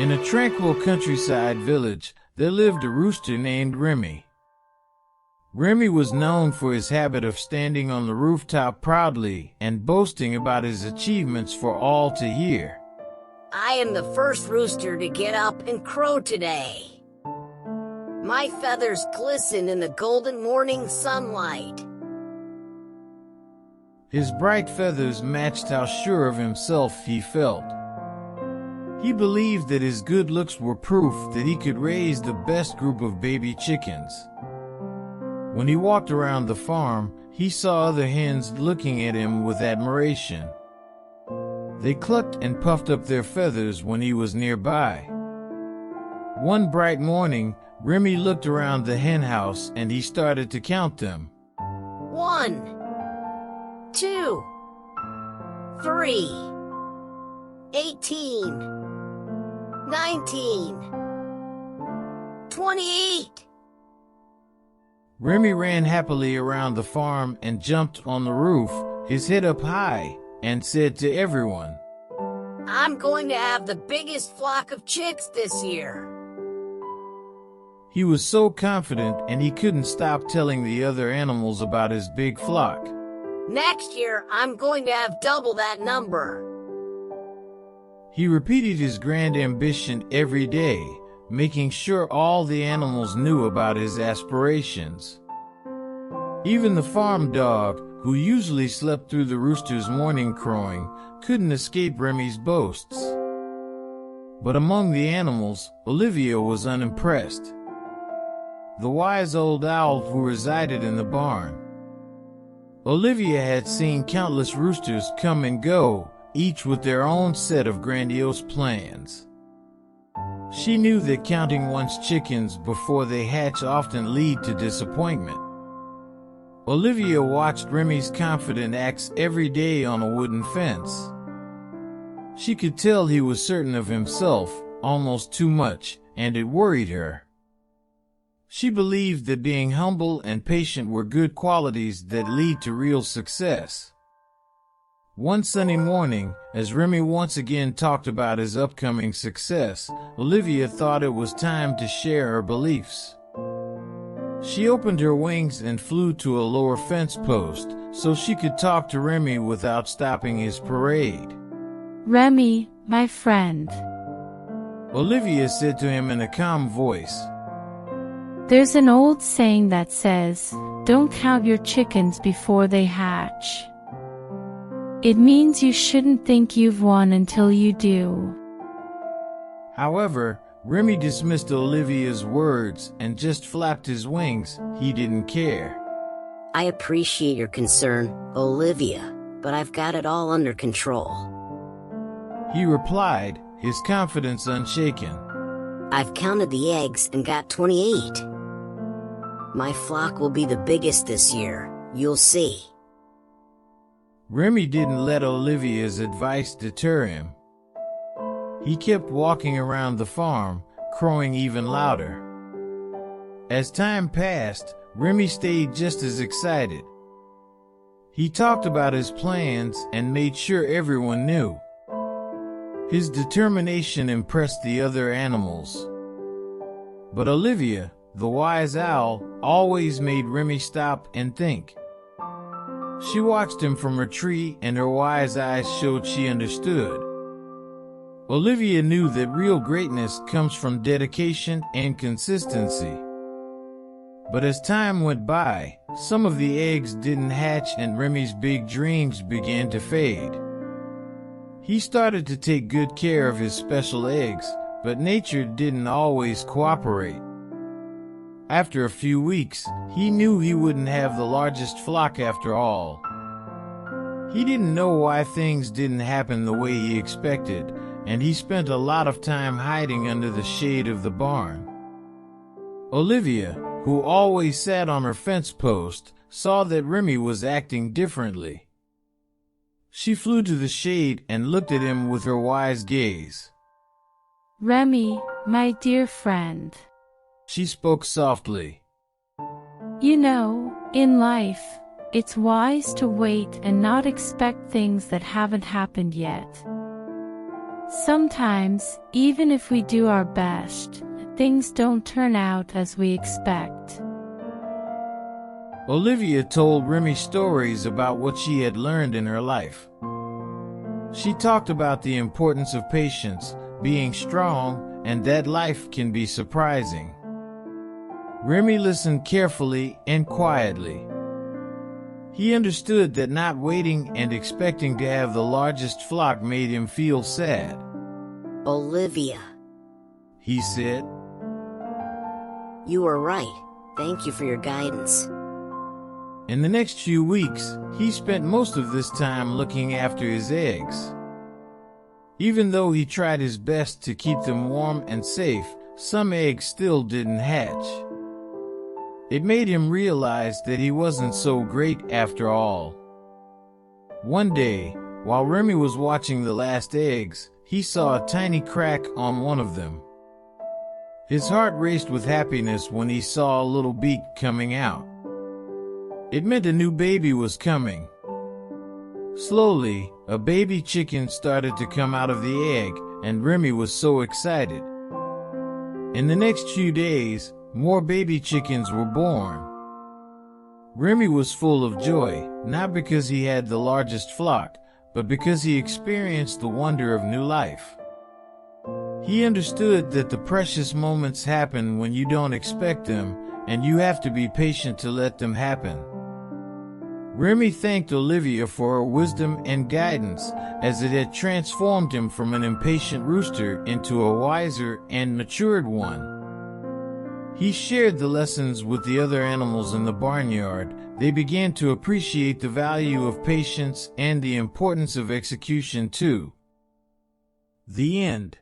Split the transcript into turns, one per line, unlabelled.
In a tranquil countryside village, there lived a rooster named Remy. Remy was known for his habit of standing on the rooftop proudly and boasting about his achievements for all to hear.
I am the first rooster to get up and crow today. My feathers glisten in the golden morning sunlight.
His bright feathers matched how sure of himself he felt. He believed that his good looks were proof that he could raise the best group of baby chickens. When he walked around the farm, he saw other hens looking at him with admiration. They clucked and puffed up their feathers when he was nearby. One bright morning, Remy looked around the hen house and he started to count them.
1, 2, 3, 18, 19, 28.
Remy ran happily around the farm and jumped on the roof, his head up high, and said to everyone,
I'm going to have the biggest flock of chicks this year.
He was so confident and he couldn't stop telling the other animals about his big flock.
Next year, I'm going to have double that number.
He repeated his grand ambition every day, making sure all the animals knew about his aspirations. Even the farm dog, who usually slept through the rooster's morning crowing, couldn't escape Remy's boasts. But among the animals, Olivia was unimpressed. The wise old owl who resided in the barn. Olivia had seen countless roosters come and go, each with their own set of grandiose plans. She knew that counting one's chickens before they hatch often lead to disappointment. Olivia watched Remy's confident acts every day on a wooden fence. She could tell he was certain of himself, almost too much, and it worried her. She believed that being humble and patient were good qualities that lead to real success. One sunny morning, as Remy once again talked about his upcoming success, Olivia thought it was time to share her beliefs. She opened her wings and flew to a lower fence post so she could talk to Remy without stopping his parade.
Remy, my friend,
Olivia said to him in a calm voice,
there's an old saying that says, don't count your chickens before they hatch. It means you shouldn't think you've won until you do.
However, Remy dismissed Olivia's words and just flapped his wings. He didn't care.
I appreciate your concern, Olivia, but I've got it all under control.
He replied, his confidence unshaken.
I've counted the eggs and got 28. My flock will be the biggest this year, you'll see.
Remy didn't let Olivia's advice deter him. He kept walking around the farm, crowing even louder. As time passed, Remy stayed just as excited. He talked about his plans and made sure everyone knew. His determination impressed the other animals. But Olivia, the wise owl, always made Remy stop and think. She watched him from her tree and her wise eyes showed she understood. Olivia knew that real greatness comes from dedication and consistency. But as time went by, some of the eggs didn't hatch and Remy's big dreams began to fade. He started to take good care of his special eggs, but nature didn't always cooperate. After a few weeks, he knew he wouldn't have the largest flock after all. He didn't know why things didn't happen the way he expected, and he spent a lot of time hiding under the shade of the barn. Olivia, who always sat on her fence post, saw that Remy was acting differently. She flew to the shade and looked at him with her wise gaze.
Remy, my dear friend,
she spoke softly.
You know, in life, it's wise to wait and not expect things that haven't happened yet. Sometimes, even if we do our best, things don't turn out as we expect.
Olivia told Remy stories about what she had learned in her life. She talked about the importance of patience, being strong, and that life can be surprising. Remy listened carefully and quietly. He understood that not waiting and expecting to have the largest flock made him feel sad.
Olivia,
He said,
you are right. Thank you for your guidance.
in the next few weeks, he spent most of this time looking after his eggs. Even though he tried his best to keep them warm and safe, some eggs still didn't hatch. It made him realize that he wasn't so great after all. One day, while Remy was watching the last eggs, he saw a tiny crack on one of them. His heart raced with happiness when he saw a little beak coming out. It meant a new baby was coming. Slowly, a baby chicken started to come out of the egg, and Remy was so excited. In the next few days, more baby chickens were born. Remy was full of joy, not because he had the largest flock, but because he experienced the wonder of new life. He understood that the precious moments happen when you don't expect them, and you have to be patient to let them happen. Remy thanked Olivia for her wisdom and guidance, as it had transformed him from an impatient rooster into a wiser and matured one. He shared the lessons with the other animals in the barnyard. They began to appreciate the value of patience and the importance of execution too. The end.